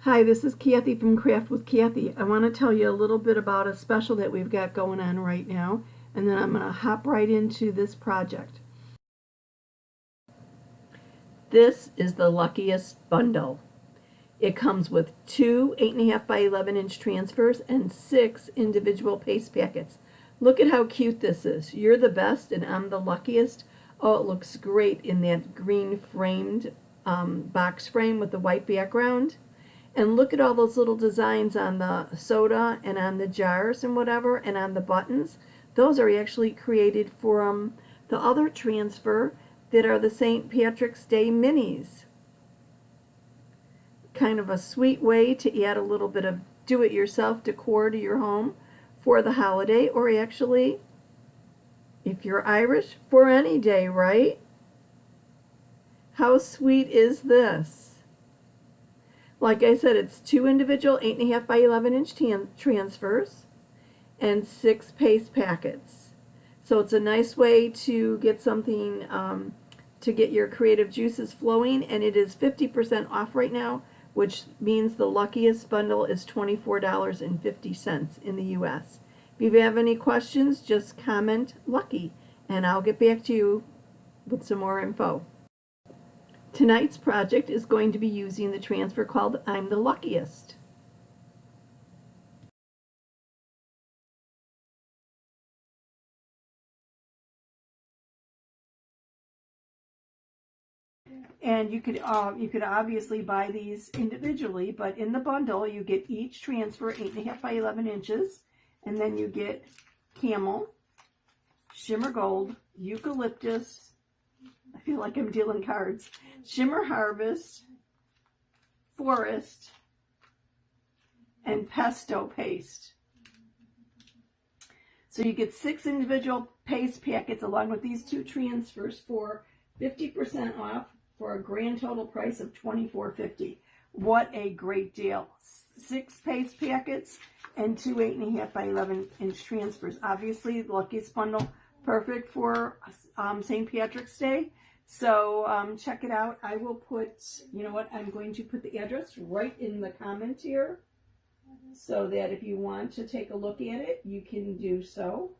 Hi, this is Kathie from Craft with Kathie. I want to tell you a little bit about a special that we've got going on right now, and then I'm going to hop right into this project. This is the Luckiest bundle. It comes with 2 8.5 by 11 inch transfers and 6 individual paste packets. Look at how cute this is. You're the best and I'm the luckiest. Oh, it looks great in that green framed box frame with the white background. And look at all those little designs on the soda and on the jars and whatever and on the buttons. Those are actually created from the other transfer that are the St. Patrick's Day minis. Kind of a sweet way to add a little bit of do-it-yourself decor to your home for the holiday, or actually, if you're Irish, for any day, right? How sweet is this? Like I said, it's 2 individual 8.5 by 11 inch transfers and 6 paste packets. So it's a nice way to get something to get your creative juices flowing, and it is 50% off right now, which means the Luckiest bundle is $24.50 in the US. If you have any questions, just comment Lucky, and I'll get back to you with some more info. Tonight's project is going to be using the transfer called I'm the Luckiest. And you could obviously buy these individually, but in the bundle you get each transfer 8.5 by 11 inches, and then you get camel, shimmer gold, eucalyptus, I feel like I'm dealing cards, shimmer harvest, forest, and pesto paste. So you get 6 individual paste packets along with these 2 transfers for 50% off, for a grand total price of $24.50. What a great deal. 6 paste packets and 2 8.5 by 11 inch transfers. Obviously, the Luckiest bundle, perfect for St. Patrick's Day. So check it out. I will put, you know what, I'm going to put the address right in the comment here so that if you want to take a look at it, you can do so.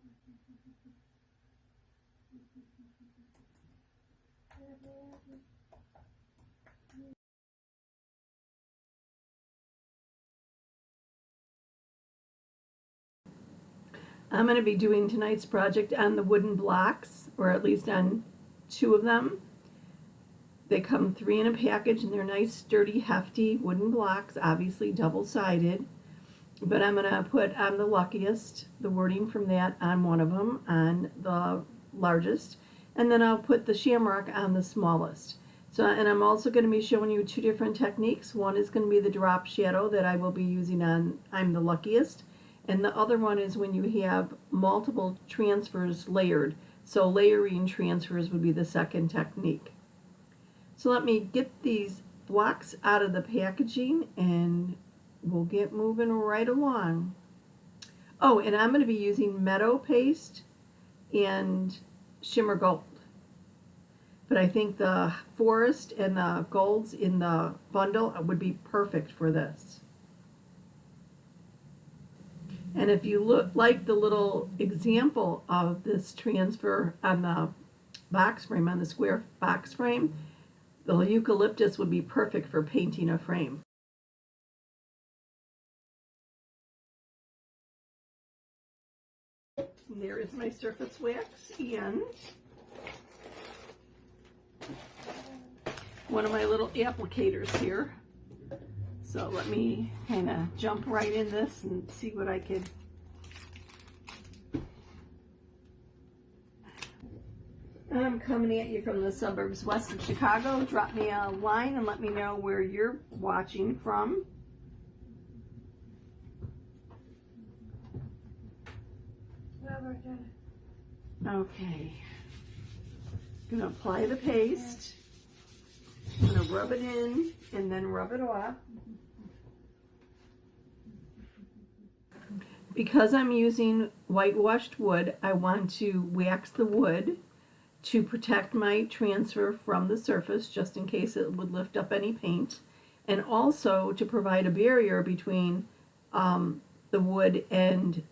I'm going to be doing tonight's project on the wooden blocks, or at least on 2 of them. They come 3 in a package, and they're nice, sturdy, hefty wooden blocks, obviously double-sided. But I'm going to put I'm the Luckiest, the wording from that on one of them, on the largest, and then I'll put the shamrock on the smallest. So, and I'm also going to be showing you 2 different techniques. One is going to be the drop shadow that I will be using on I'm the Luckiest. And the other one is when you have multiple transfers layered. So layering transfers would be the second technique. So let me get these blocks out of the packaging and we'll get moving right along. Oh, and I'm going to be using meadow paste and shimmer gold. But I think the forest and the golds in the bundle would be perfect for this. And if you look like the little example of this transfer on the box frame, on the square box frame, the eucalyptus would be perfect for painting a frame. There is my surface wax and one of my little applicators here. So let me kind of jump right in this and see what I could. I'm coming at you from the suburbs west of Chicago. Drop me a line and let me know where you're watching from. Okay. I'm going to apply the paste. I'm going to rub it in and then rub it off. Because I'm using whitewashed wood, I want to wax the wood to protect my transfer from the surface, just in case it would lift up any paint. and also to provide a barrier between the wood and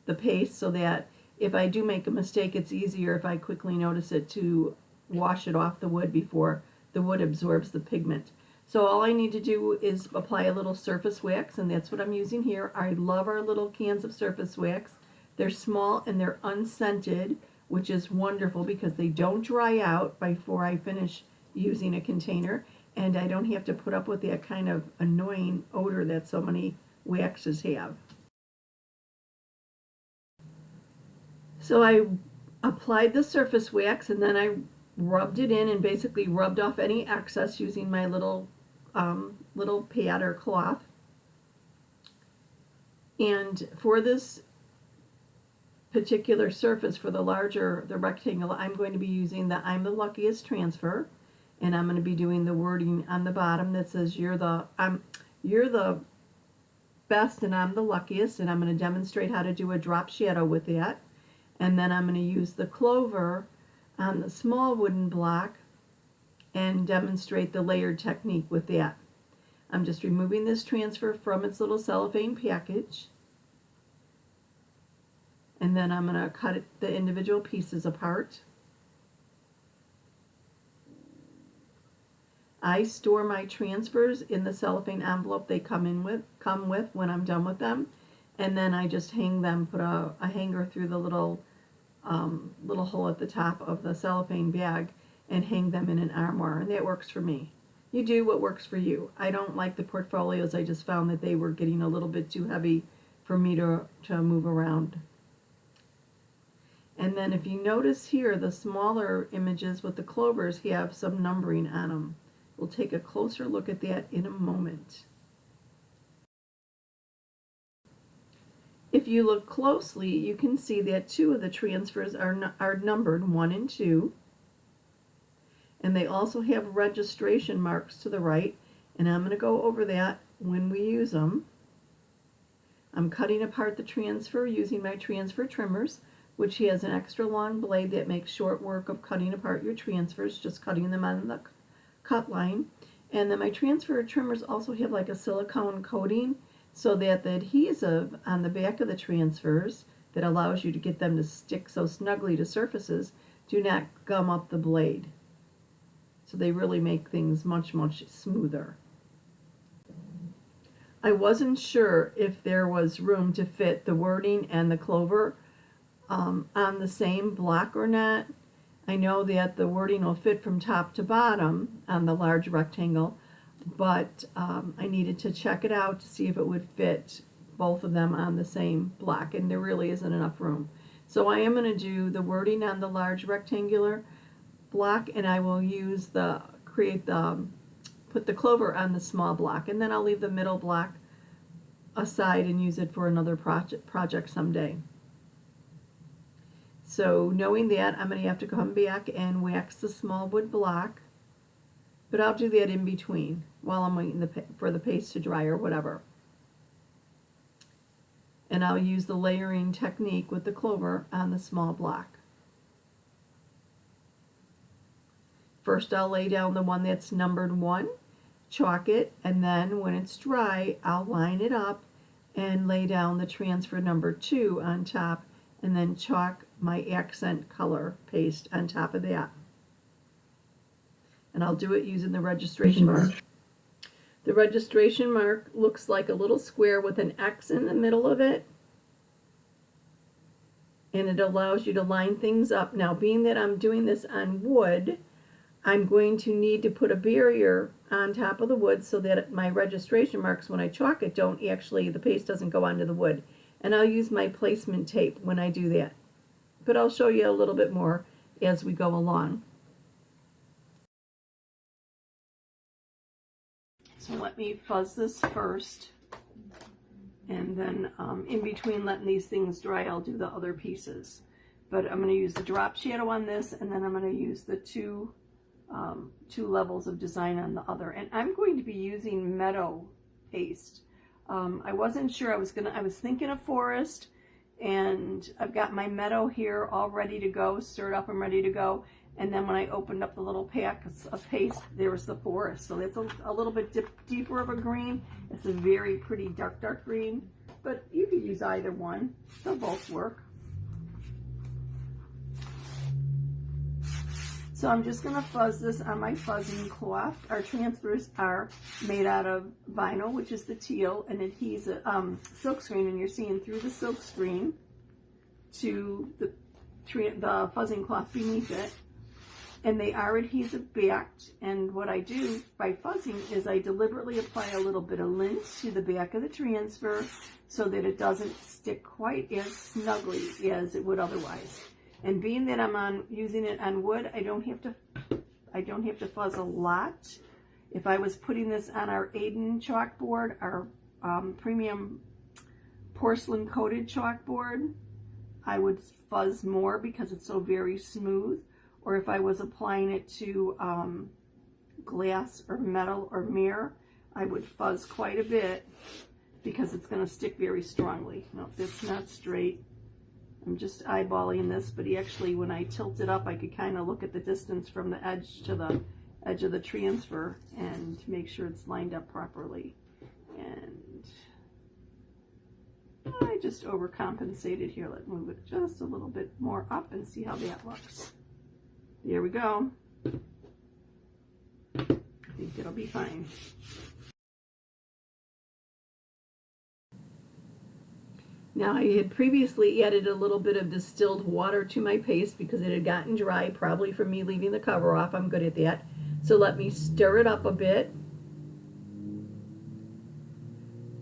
the paste, so that if I do make a mistake, it's easier if I quickly notice it to wash it off the wood before the wood absorbs the pigment. So all I need to do is apply a little surface wax, and that's what I'm using here. I love our little cans of surface wax. They're small and they're unscented, which is wonderful because they don't dry out before I finish using a container, and I don't have to put up with that kind of annoying odor that so many waxes have. So I applied the surface wax, and then I rubbed it in and basically rubbed off any excess using my little pad or cloth. And for this particular surface, for the rectangle, I'm going to be using the I'm the Luckiest transfer, and I'm going to be doing the wording on the bottom that says you're the best and I'm the luckiest, and I'm going to demonstrate how to do a drop shadow with that. And then I'm going to use the clover on the small wooden block and demonstrate the layered technique with that. I'm just removing this transfer from its little cellophane package, and then I'm going to cut the individual pieces apart. I store my transfers in the cellophane envelope they come with when I'm done with them, and then I just hang them, put a hanger through the little hole at the top of the cellophane bag, and hang them in an armoire, and that works for me. You do what works for you. I don't like the portfolios. I just found that they were getting a little bit too heavy for me to move around. And then if you notice here, the smaller images with the clovers have some numbering on them. We'll take a closer look at that in a moment. If you look closely, you can see that two of the transfers are numbered 1 and 2. And they also have registration marks to the right, and I'm going to go over that when we use them. I'm cutting apart the transfer using my transfer trimmers, which has an extra long blade that makes short work of cutting apart your transfers, just cutting them on the cut line. And then my transfer trimmers also have like a silicone coating, so that the adhesive on the back of the transfers that allows you to get them to stick so snugly to surfaces do not gum up the blade. So they really make things much, much smoother. I wasn't sure if there was room to fit the wording and the clover on the same block or not. I know that the wording will fit from top to bottom on the large rectangle, but I needed to check it out to see if it would fit both of them on the same block, and there really isn't enough room. So I am going to do the wording on the large rectangular block, and I will use put the clover on the small block, and then I'll leave the middle block aside and use it for another project someday. So knowing that, I'm going to have to come back and wax the small wood block, but I'll do that in between while I'm waiting for the paste to dry or whatever. And I'll use the layering technique with the clover on the small block. First I'll lay down the one that's numbered 1, chalk it, and then when it's dry I'll line it up and lay down the transfer number 2 on top, and then chalk my accent color paste on top of that. And I'll do it using the registration mark. The registration mark looks like a little square with an X in the middle of it, and it allows you to line things up. Now, being that I'm doing this on wood, I'm going to need to put a barrier on top of the wood so that my registration marks, when I chalk it, the paste doesn't go onto the wood. And I'll use my placement tape when I do that. But I'll show you a little bit more as we go along. So let me fuzz this first, and then in between letting these things dry, I'll do the other pieces. But I'm going to use the drop shadow on this, and then I'm going to use the two levels of design on the other. And I'm going to be using meadow paste. I wasn't sure. I was thinking of forest, and I've got my meadow here all ready to go, stirred up and ready to go. And then when I opened up the little pack of paste, there was the forest. So it's a little bit deeper of a green. It's a very pretty dark green, but you could use either one. They'll both work. So I'm just going to fuzz this on my fuzzing cloth. Our transfers are made out of vinyl, which is the teal, and it adheres a silk screen, and you're seeing through the silk screen to the fuzzing cloth beneath it. And they are adhesive backed, and what I do by fuzzing is I deliberately apply a little bit of lint to the back of the transfer so that it doesn't stick quite as snugly as it would otherwise. And being that I'm using it on wood, I don't have to fuzz a lot. If I was putting this on our Aiden chalkboard, our premium porcelain coated chalkboard, I would fuzz more because it's so very smooth. Or if I was applying it to glass or metal or mirror, I would fuzz quite a bit because it's going to stick very strongly. No, it's not straight. I'm just eyeballing this, but actually when I tilt it up, I could kind of look at the distance from the edge to the edge of the transfer and make sure it's lined up properly. And I just overcompensated here. Let's move it just a little bit more up and see how that looks. There we go. I think it'll be fine. Now I had previously added a little bit of distilled water to my paste because it had gotten dry, probably from me leaving the cover off. I'm good at that. So let me stir it up a bit.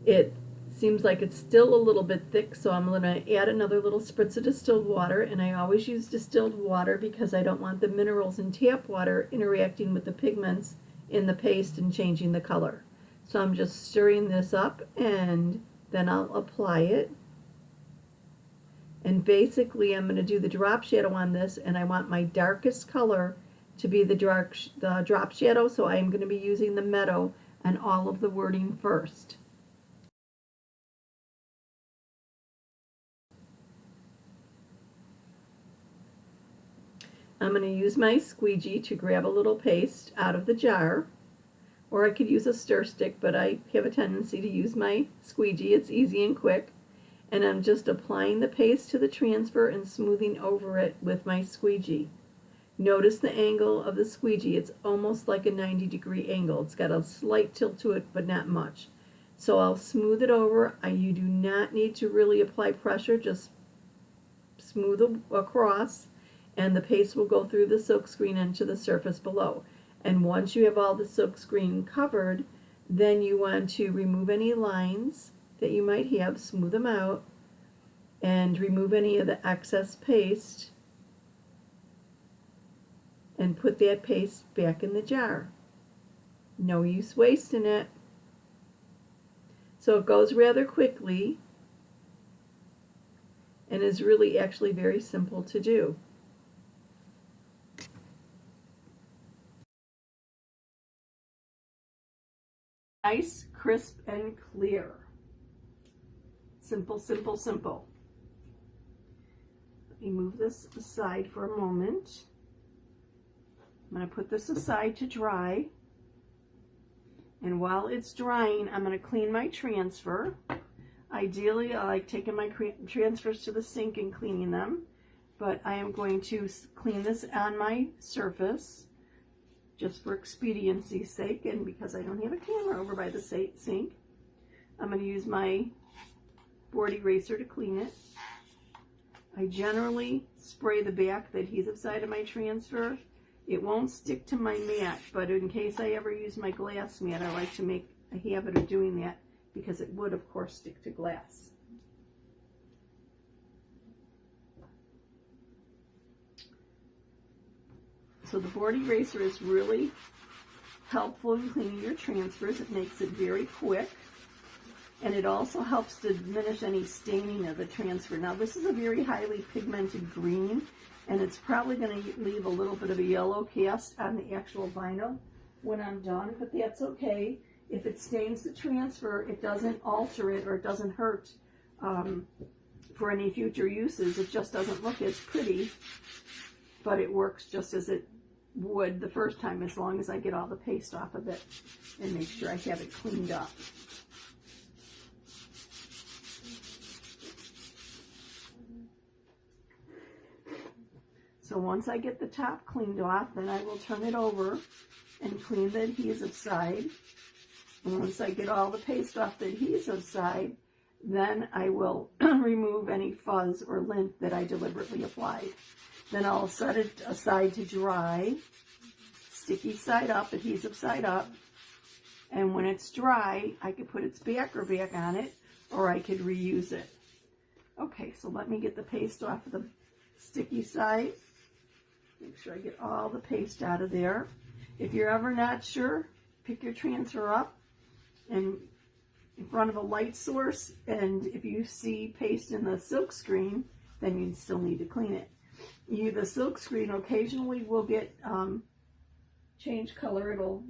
It seems like it's still a little bit thick, so I'm going to add another little spritz of distilled water, and I always use distilled water because I don't want the minerals in tap water interacting with the pigments in the paste and changing the color. So I'm just stirring this up, and then I'll apply it. And basically I'm going to do the drop shadow on this, and I want my darkest color to be the drop shadow, so I'm going to be using the meadow on all of the wording first. I'm going to use my squeegee to grab a little paste out of the jar, or I could use a stir stick, but I have a tendency to use my squeegee. It's easy and quick. And I'm just applying the paste to the transfer and smoothing over it with my squeegee. Notice the angle of the squeegee. It's almost like a 90-degree angle. It's got a slight tilt to it, but not much. So I'll smooth it over. You do not need to really apply pressure, just smooth across, and the paste will go through the silk screen into the surface below. And once you have all the silk screen covered, then you want to remove any lines that you might have, smooth them out, and remove any of the excess paste, and put that paste back in the jar. No use wasting it. So it goes rather quickly and is really actually very simple to do. Nice, crisp, and clear. Simple, simple, simple. Let me move this aside for a moment. I'm going to put this aside to dry. And while it's drying, I'm going to clean my transfer. Ideally, I like taking my transfers to the sink and cleaning them. But I am going to clean this on my surface, just for expediency's sake, and because I don't have a camera over by the sink. I'm going to use my board eraser to clean it. I generally spray the back, the adhesive side of my transfer. It won't stick to my mat, but in case I ever use my glass mat, I like to make a habit of doing that because it would, of course, stick to glass. So the board eraser is really helpful in cleaning your transfers. It makes it very quick. And it also helps to diminish any staining of the transfer. Now this is a very highly pigmented green, and it's probably going to leave a little bit of a yellow cast on the actual vinyl when I'm done, but that's okay. If it stains the transfer, it doesn't alter it or it doesn't hurt for any future uses. It just doesn't look as pretty but it works just as it would the first time, as long as I get all the paste off of it and make sure I have it cleaned up. So once I get the top cleaned off, then I will turn it over and clean the adhesive side. And once I get all the paste off the adhesive side, then I will remove any fuzz or lint that I deliberately applied. Then I'll set it aside to dry, sticky side up, adhesive side up, and when it's dry, I could put its backer back on it, or I could reuse it. Okay, so let me get the paste off of the sticky side. Make sure I get all the paste out of there. If you're ever not sure, pick your transfer up and in front of a light source, and if you see paste in the silk screen, then you still need to clean it. The silk screen occasionally will get change color. It'll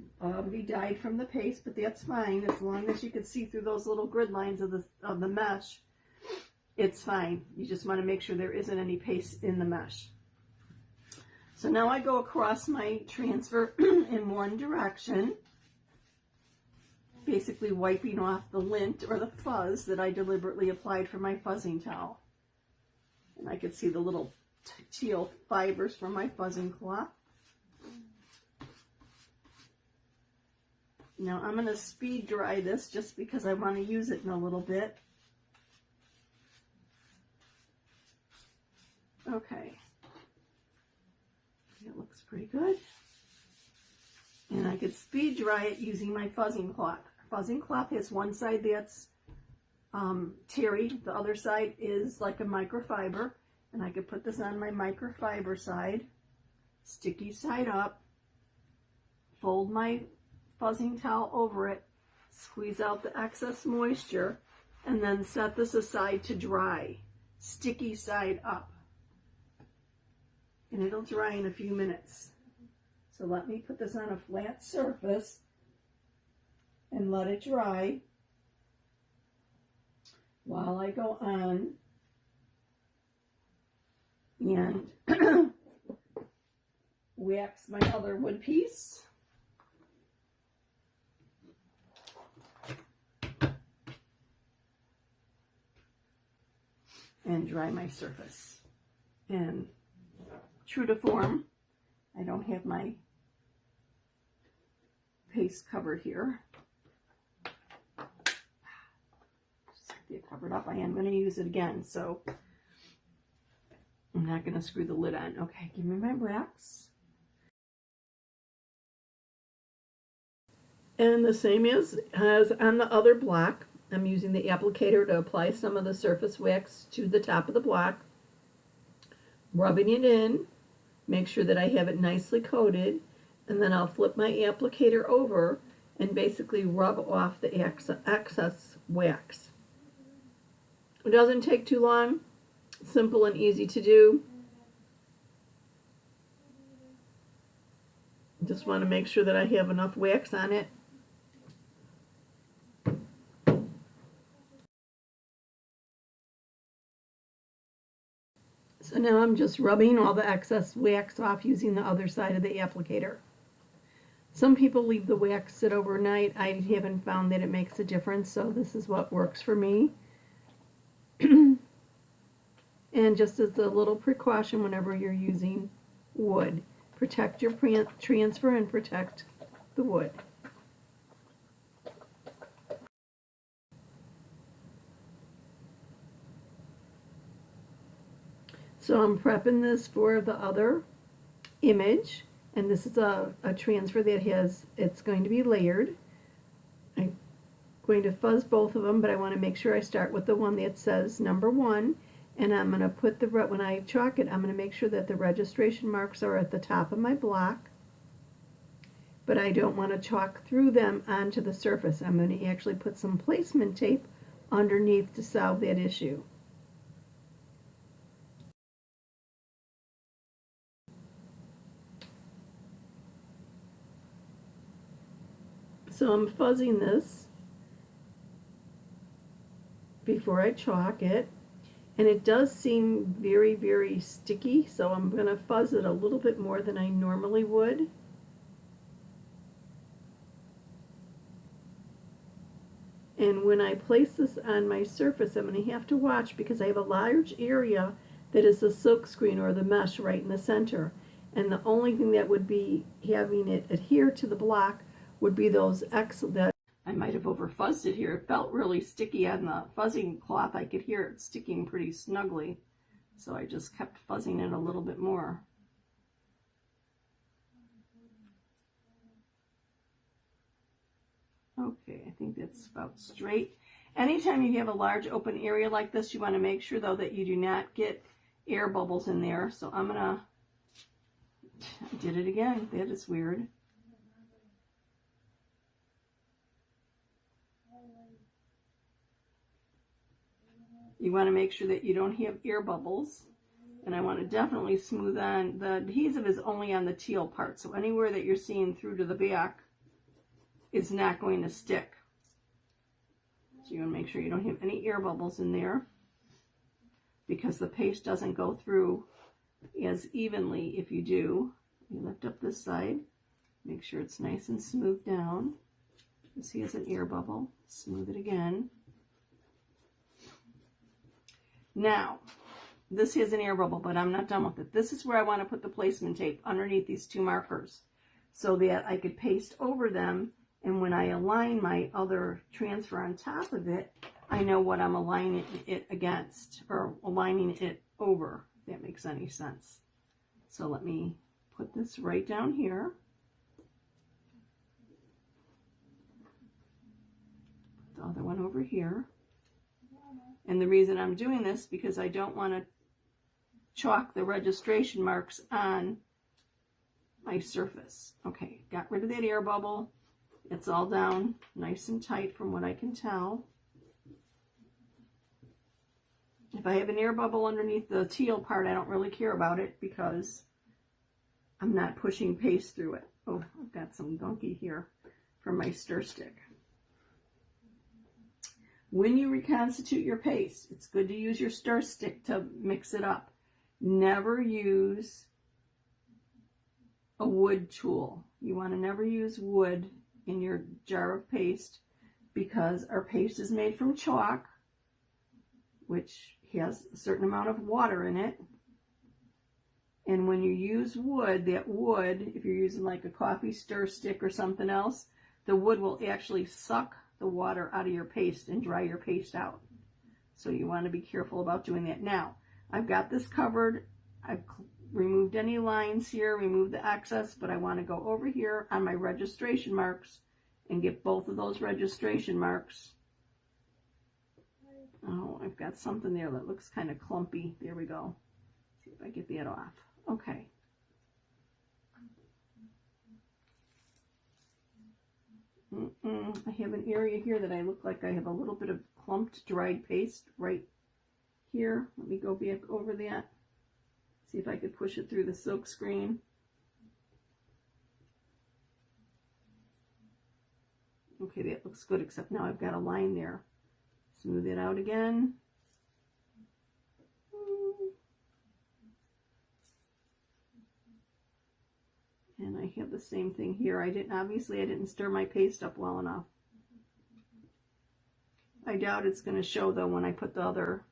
be dyed from the paste, but that's fine as long as you can see through those little grid lines of the mesh. It's fine. You just want to make sure there isn't any paste in the mesh. So now I go across my transfer in one direction, basically wiping off the lint or the fuzz that I deliberately applied for my fuzzing towel. And I can see the little teal fibers from my fuzzing cloth. Now I'm going to speed dry this just because I want to use it in a little bit. Okay. It looks pretty good. And I could speed dry it using my fuzzing cloth. Fuzzing cloth has one side that's terry, the other side is like a microfiber. And I could put this on my microfiber side, sticky side up, fold my fuzzing towel over it, squeeze out the excess moisture, and then set this aside to dry, sticky side up. And it'll dry in a few minutes. So let me put this on a flat surface and let it dry while I go on and wax my other wood piece. And dry my surface. And true to form, I don't have my paste covered here. Just get it covered up. I am going to use it again, so I'm not going to screw the lid on. Okay, give me my wax. And the same as on the other block, I'm using the applicator to apply some of the surface wax to the top of the block, rubbing it in, make sure that I have it nicely coated, and then I'll flip my applicator over and basically rub off the excess wax. It doesn't take too long, simple and easy to do. Just want to make sure that I have enough wax on it. So now I'm just rubbing all the excess wax off using the other side of the applicator. Some people leave the wax sit overnight. I haven't found that it makes a difference, so this is what works for me. And just as a little precaution whenever you're using wood, protect your transfer and protect the wood. So I'm prepping this for the other image, and this is a transfer that it's going to be layered. I'm going to fuzz both of them, but I want to make sure I start with the one that says number 1, and I'm going to put when I chalk it, I'm going to make sure that the registration marks are at the top of my block, but I don't want to chalk through them onto the surface. I'm going to actually put some placement tape underneath to solve that issue. So I'm fuzzing this before I chalk it, And it does seem very, very sticky, so I'm going to fuzz it a little bit more than I normally would. And when I place this on my surface, I'm going to have to watch because I have a large area that is the silk screen or the mesh right in the center. And the only thing that would be having it adhere to the block would be those that I might have over fuzzed it here. It felt really sticky on the fuzzing cloth. I could hear it sticking pretty snugly. So I just kept fuzzing it a little bit more. Okay, I think that's about straight. Anytime you have a large open area like this, you want to make sure though that you do not get air bubbles in there. So I did it again. That is weird. You want to make sure that you don't have air bubbles. And I want to definitely smooth on. The adhesive is only on the teal part. So anywhere that you're seeing through to the back is not going to stick. So you want to make sure you don't have any air bubbles in there, because the paste doesn't go through as evenly if you do. You lift up this side, make sure it's nice and smooth down. This has an air bubble. Smooth it again. Now, this has an air bubble, but I'm not done with it. This is where I want to put the placement tape underneath these two markers so that I could paste over them, and when I align my other transfer on top of it, I know what I'm aligning it against, or aligning it over, if that makes any sense. So let me put this right down here. Put the other one over here. And the reason I'm doing this, because I don't want to chalk the registration marks on my surface. Okay, got rid of that air bubble. It's all down nice and tight from what I can tell. If I have an air bubble underneath the teal part, I don't really care about it because I'm not pushing paste through it. Oh, I've got some gunky here from my stir stick. When you reconstitute your paste, it's good to use your stir stick to mix it up. Never use a wood tool. You want to never use wood in your jar of paste, because our paste is made from chalk, which has a certain amount of water in it. And when you use wood, that wood, if you're using like a coffee stir stick or something else, the wood will actually suck the water out of your paste and dry your paste out. So you want to be careful about doing that. Now, I've got this covered. I've removed any lines here, removed the excess, but I want to go over here on my registration marks and get both of those registration marks. Oh, I've got something there that looks kind of clumpy. There we go. See if I get that off. Okay. I have an area here that I look like I have a little bit of clumped dried paste right here. Let me go back over that. See if I could push it through the silk screen. Okay, that looks good, except now I've got a line there. Smooth it out again. And I have the same thing here. Obviously I didn't stir my paste up well enough. I doubt it's going to show though when I put the other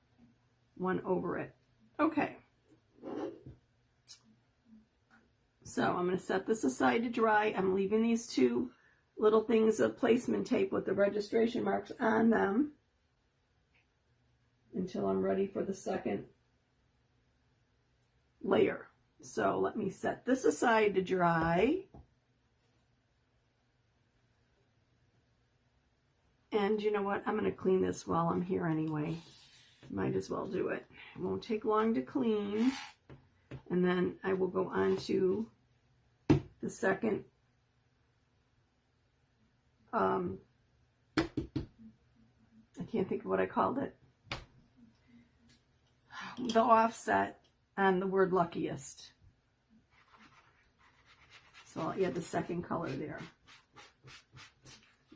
one over it. Okay. So I'm going to set this aside to dry. I'm leaving these two little things of placement tape with the registration marks on them until I'm ready for the second layer. So let me set this aside to dry. And you know what? I'm going to clean this while I'm here anyway. Might as well do it. It won't take long to clean. And then I will go on to the second I can't think of what I called it. The offset on the word luckiest. So I'll add the second color there.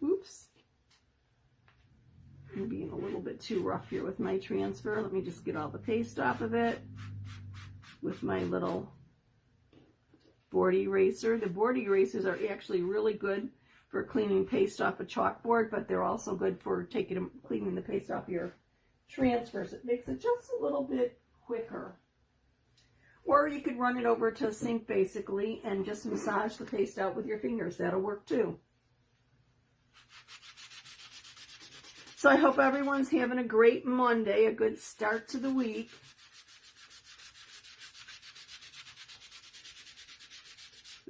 Oops. I'm being a little bit too rough here with my transfer. Let me just get all the paste off of it with my little board eraser. The board erasers are actually really good for cleaning paste off a chalkboard, but they're also good for cleaning the paste off your transfers. It makes it just a little bit quicker. Or you could run it over to a sink basically and just massage the paste out with your fingers. That'll work too. So I hope everyone's having a great Monday, a good start to the week.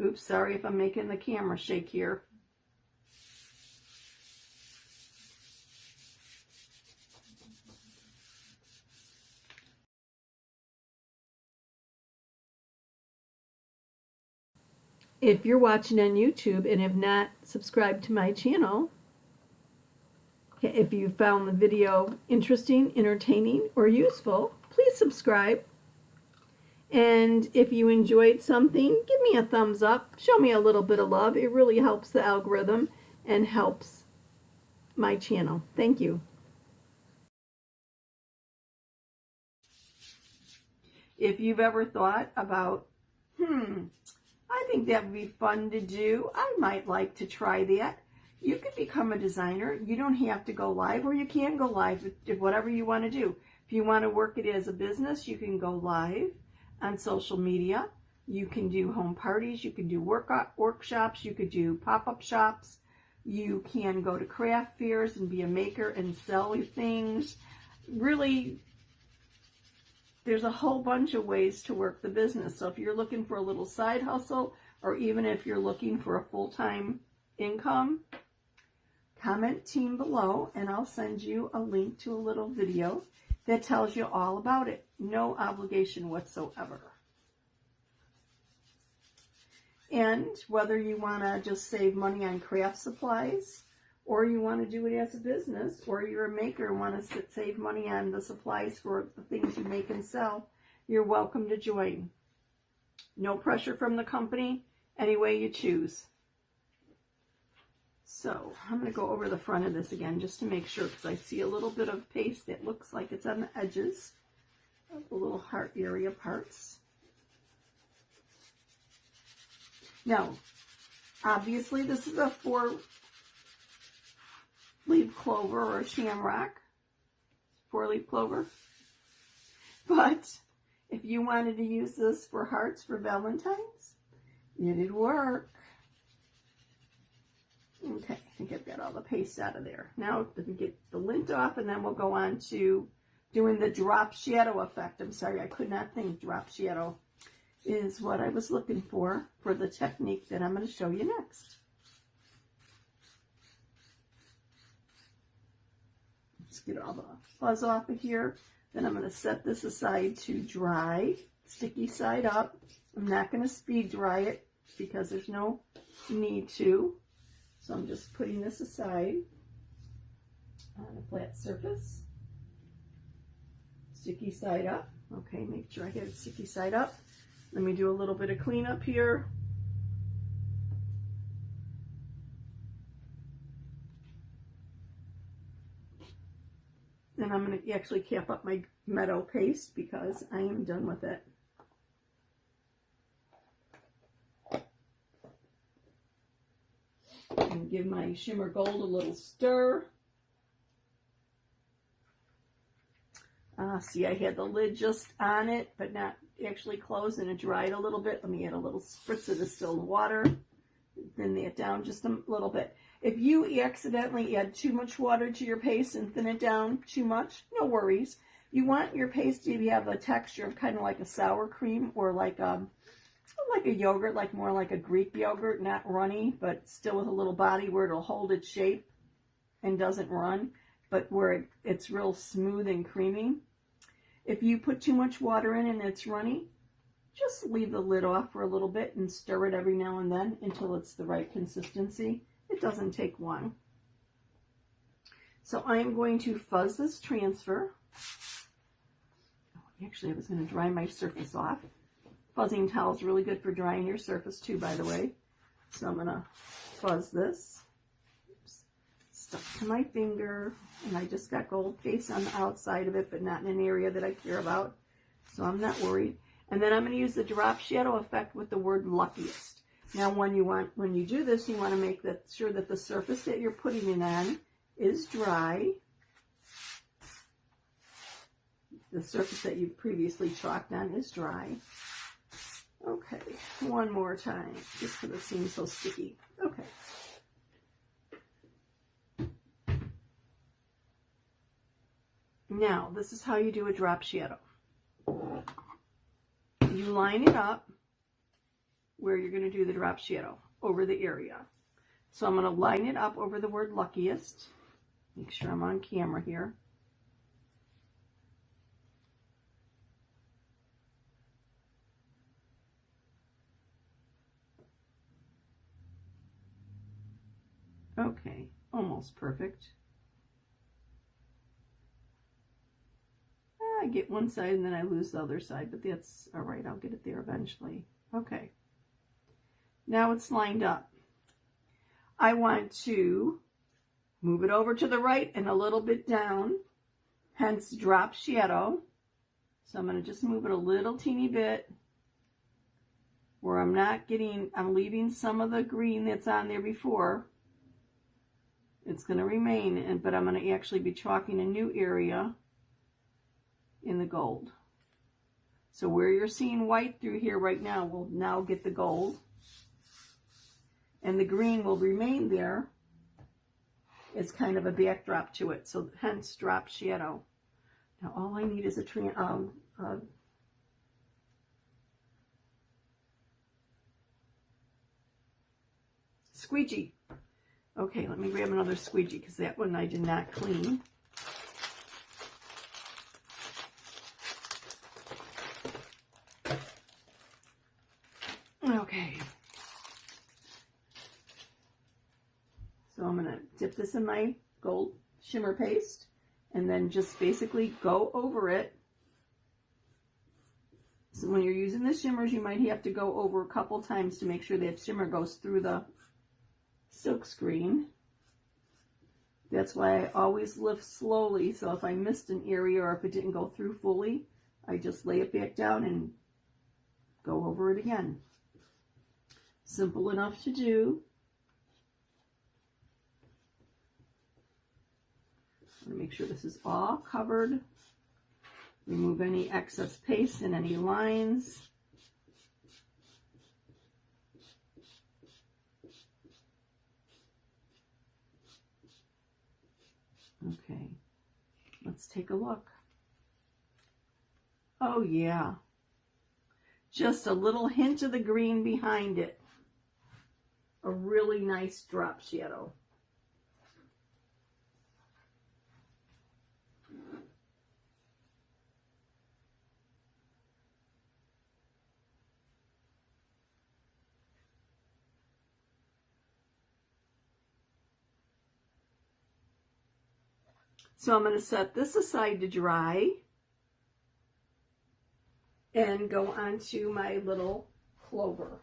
Oops, sorry if I'm making the camera shake here. If you're watching on YouTube and have not subscribed to my channel, if you found the video interesting, entertaining, or useful, please subscribe. And if you enjoyed something, give me a thumbs up. Show me a little bit of love. It really helps the algorithm and helps my channel. Thank you. If you've ever thought about, I think that would be fun to do. I might like to try that. You can become a designer. You don't have to go live, or you can go live if whatever you want to do. If you want to work it as a business, you can go live on social media. You can do home parties. You can do workshops. You could do pop-up shops. You can go to craft fairs and be a maker and sell things. Really, there's a whole bunch of ways to work the business. So if you're looking for a little side hustle, or even if you're looking for a full-time income, comment team below and I'll send you a link to a little video that tells you all about it. No obligation whatsoever. And whether you want to just save money on craft supplies, or you want to do it as a business, or you're a maker and want to save money on the supplies for the things you make and sell, you're welcome to join. No pressure from the company, any way you choose. So I'm going to go over the front of this again just to make sure, because I see a little bit of paste that looks like it's on the edges of the little heart area parts. Now, obviously this is a 4-leaf clover or a shamrock, 4-leaf clover. But if you wanted to use this for hearts for Valentine's, it'd work. Okay, I think I've got all the paste out of there. Now let me get the lint off, and then we'll go on to doing the drop shadow effect. I'm sorry, I could not think drop shadow is what I was looking for the technique that I'm going to show you next. Let's get all the fuzz off of here. Then I'm going to set this aside to dry, sticky side up. I'm not going to speed dry it because there's no need to. So I'm just putting this aside on a flat surface. Sticky side up. Okay, make sure I get it sticky side up. Let me do a little bit of cleanup here. And I'm going to actually cap up my meadow paste because I am done with it. And give my shimmer gold a little stir. See, I had the lid just on it, but not actually closed, and it dried a little bit. Let me add a little spritz of distilled water. Thin that down just a little bit. If you accidentally add too much water to your paste and thin it down too much, no worries. You want your paste to have a texture of kind of like a sour cream, or like a yogurt, like more like a Greek yogurt, not runny, but still with a little body where it'll hold its shape and doesn't run, but where it's real smooth and creamy. If you put too much water in and it's runny, just leave the lid off for a little bit and stir it every now and then until it's the right consistency. It doesn't take long. So I am going to fuzz this transfer. Actually, I was going to dry my surface off. Fuzzing towel is really good for drying your surface too, by the way. So I'm going to fuzz this. Oops. stuck to my finger, and I just got gold paste on the outside of it, but not in an area that I care about, so I'm not worried. And then I'm going to use the drop shadow effect with the word Luckiest. Now when you do this, you want to make sure that the surface that you're putting it on is dry. The surface that you've previously chalked on is dry. Okay, one more time, just because it seems so sticky. Okay. Now, this is how you do a drop shadow. You line it up where you're going to do the drop shadow over the area. So I'm going to line it up over the word Luckiest. Make sure I'm on camera here. Okay, almost perfect. I get one side and then I lose the other side, but that's all right. I'll get it there eventually. Okay. Now it's lined up. I want to move it over to the right and a little bit down, hence drop shadow. So I'm going to just move it a little teeny bit where I'm leaving some of the green that's on there before. It's going to remain, but I'm going to actually be chalking a new area in the gold. So where you're seeing white through here right now, we'll now get the gold. And the green will remain there as kind of a backdrop to it. So hence drop shadow. Now all I need is a squeegee. Okay, let me grab another squeegee because that one I did not clean. Okay. So I'm going to dip this in my gold shimmer paste and then just basically go over it. So when you're using the shimmers, you might have to go over a couple times to make sure that shimmer goes through the silk screen. That's why I always lift slowly, so if I missed an area or if it didn't go through fully, I just lay it back down and go over it again. Simple enough to do. I'm going to make sure this is all covered. Remove any excess paste and any lines. Okay, let's take a look. Oh yeah, just a little hint of the green behind it. A really nice drop shadow. So I'm going to set this aside to dry and go on to my little clover.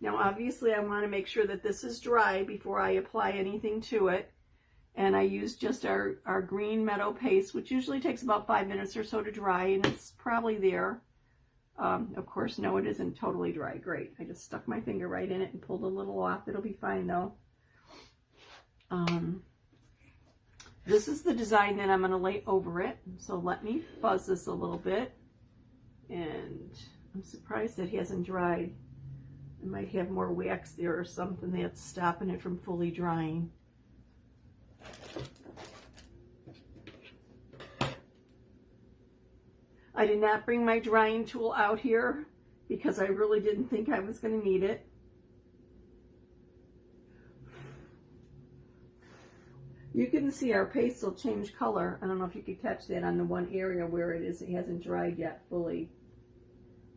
Now obviously I want to make sure that this is dry before I apply anything to it. And I use just our green meadow paste, which usually takes about 5 minutes or so to dry, and it's probably there. Of course, no, it isn't totally dry. Great. I just stuck my finger right in it and pulled a little off. It'll be fine though. This is the design that I'm going to lay over it. So let me fuzz this a little bit. And I'm surprised it hasn't dried. I might have more wax there or something that's stopping it from fully drying. I did not bring my drying tool out here because I really didn't think I was going to need it. You can see our paste will change color. I don't know if you could catch that on the one area where it hasn't dried yet fully.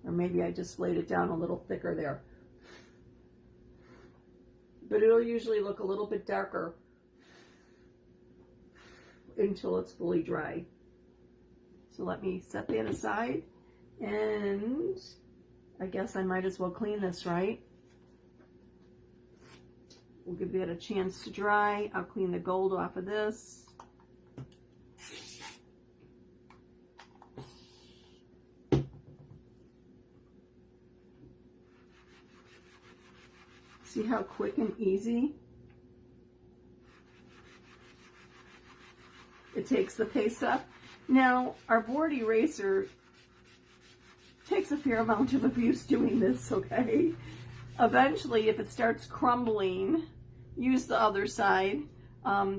Or maybe I just laid it down a little thicker there. But it'll usually look a little bit darker until it's fully dry. So let me set that aside, and I guess I might as well clean this, right? We'll give that a chance to dry. I'll clean the gold off of this. See how quick and easy it takes the paste off? Now, our board eraser takes a fair amount of abuse doing this, okay? Eventually, if it starts crumbling, use the other side.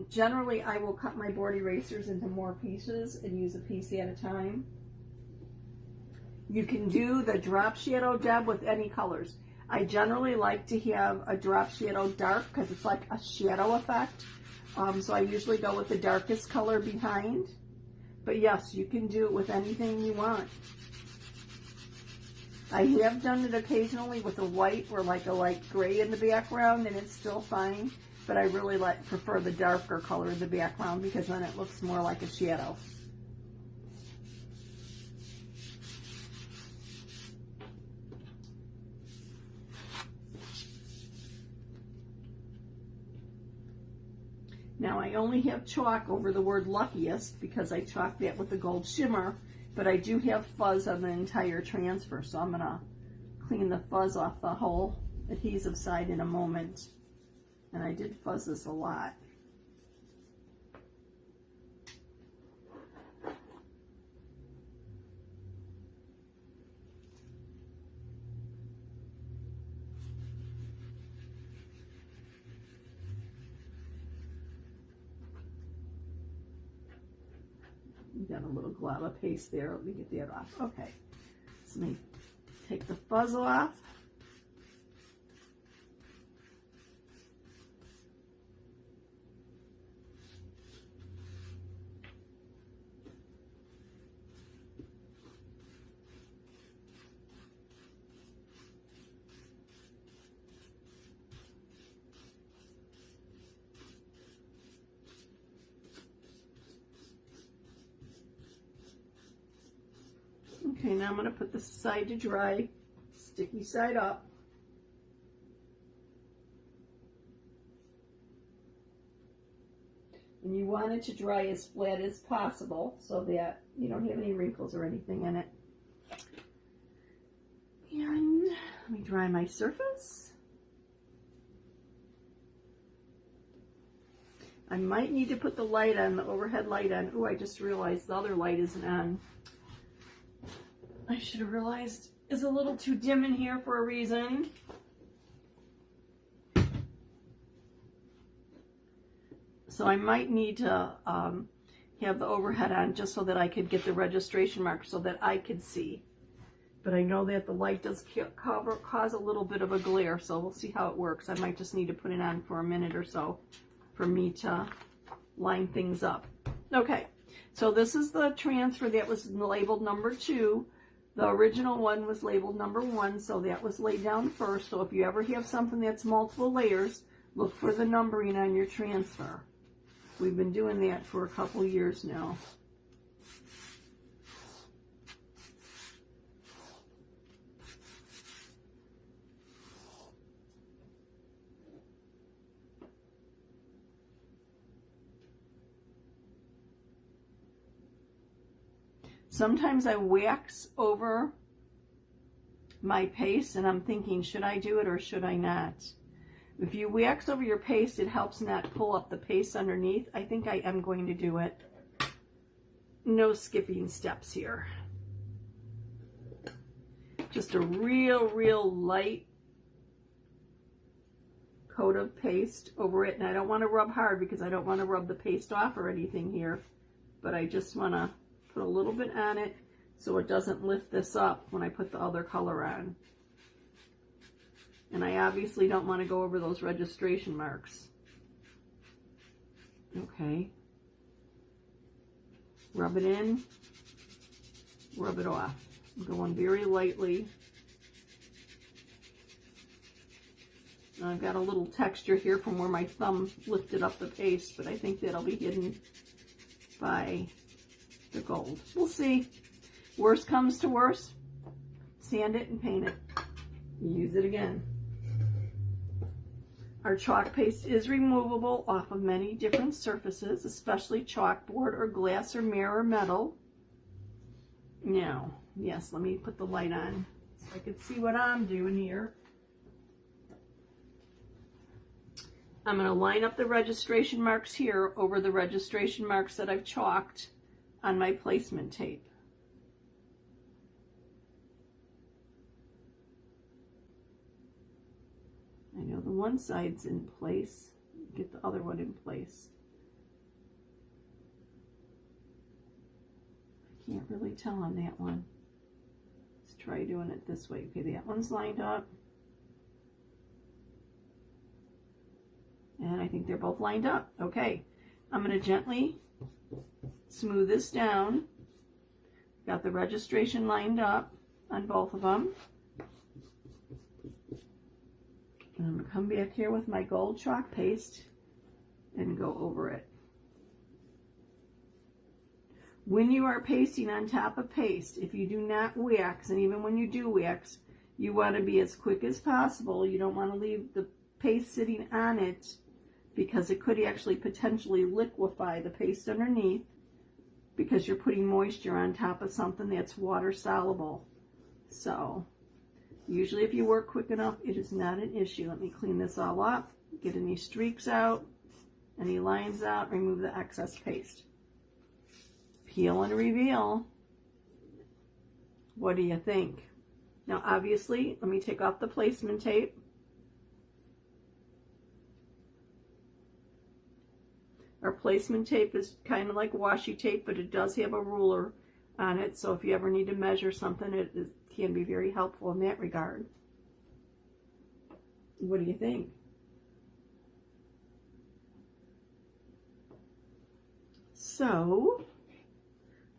Generally, I will cut my board erasers into more pieces and use a piece at a time. You can do the drop shadow, Deb, with any colors. I generally like to have a drop shadow dark because it's like a shadow effect. So I usually go with the darkest color behind. But yes, you can do it with anything you want. I have done it occasionally with a white or like a light gray in the background, and it's still fine. But I really prefer the darker color in the background because then it looks more like a shadow. Now I only have chalk over the word Luckiest because I chalked that with the gold shimmer, but I do have fuzz on the entire transfer, so I'm going to clean the fuzz off the whole adhesive side in a moment. And I did fuzz this a lot. Got a little glob of paste there. Let me get that off. Okay, so let me take the fuzz off. Okay, now I'm going to put this aside to dry, sticky side up. And you want it to dry as flat as possible so that you don't have any wrinkles or anything in it. And let me dry my surface. I might need to put the light on, the overhead light on. Oh, I just realized the other light isn't on. I should have realized it's a little too dim in here for a reason. So I might need to have the overhead on just so that I could get the registration mark so that I could see. But I know that the light does cause a little bit of a glare, so we'll see how it works. I might just need to put it on for a minute or so for me to line things up. Okay, so this is the transfer that was labeled number 2. The original one was labeled number 1, so that was laid down first. So if you ever have something that's multiple layers, look for the numbering on your transfer. We've been doing that for a couple years now. Sometimes I wax over my paste and I'm thinking, should I do it or should I not? If you wax over your paste, it helps not pull up the paste underneath. I think I am going to do it. No skipping steps here. Just a real light coat of paste over it. And I don't want to rub hard because I don't want to rub the paste off or anything here. But I just want to put a little bit on it so it doesn't lift this up when I put the other color on. And I obviously don't want to go over those registration marks. Okay. Rub it in, rub it off. I'm going very lightly. And I've got a little texture here from where my thumb lifted up the paste, but I think that'll be hidden by the gold. We'll see. Worst comes to worst, sand it and paint it. Use it again. Our chalk paste is removable off of many different surfaces, especially chalkboard or glass or mirror metal. Now, yes, let me put the light on so I can see what I'm doing here. I'm going to line up the registration marks here over the registration marks that I've chalked on my placement tape. I know the one side's in place. Get the other one in place. I can't really tell on that one. Let's try doing it this way. Okay, that one's lined up. And I think they're both lined up. Okay, I'm going to gently smooth this down. Got the registration lined up on both of them. And I'm going to come back here with my gold chalk paste and go over it. When you are pasting on top of paste, if you do not wax, and even when you do wax, you want to be as quick as possible. You don't want to leave the paste sitting on it because it could actually potentially liquefy the paste underneath because you're putting moisture on top of something that's water soluble. So usually if you work quick enough, it is not an issue. Let me clean this all up, get any streaks out, any lines out, remove the excess paste. Peel and reveal. What do you think? Now obviously, let me take off the placement tape. Our placement tape is kind of like washi tape, but it does have a ruler on it, so if you ever need to measure something, it can be very helpful in that regard. What do you think? So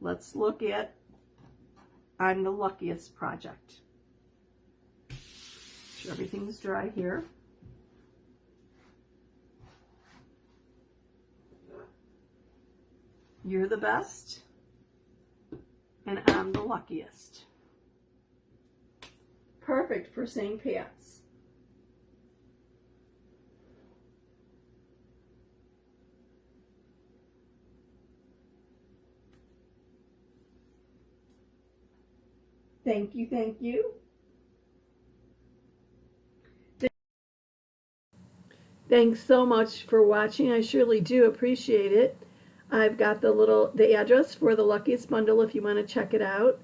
let's look at on the Luckiest project. Make sure everything's dry here. You're the best, and I'm the luckiest. Perfect for St. Pat's. Thank you, thank you. Thanks so much for watching. I surely do appreciate it. I've got the address for the Luckiest bundle if you want to check it out.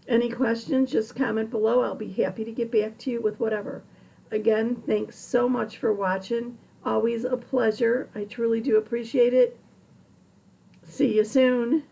Any questions, just comment below. I'll be happy to get back to you with whatever. Again, thanks so much for watching. Always a pleasure. I truly do appreciate it. See you soon.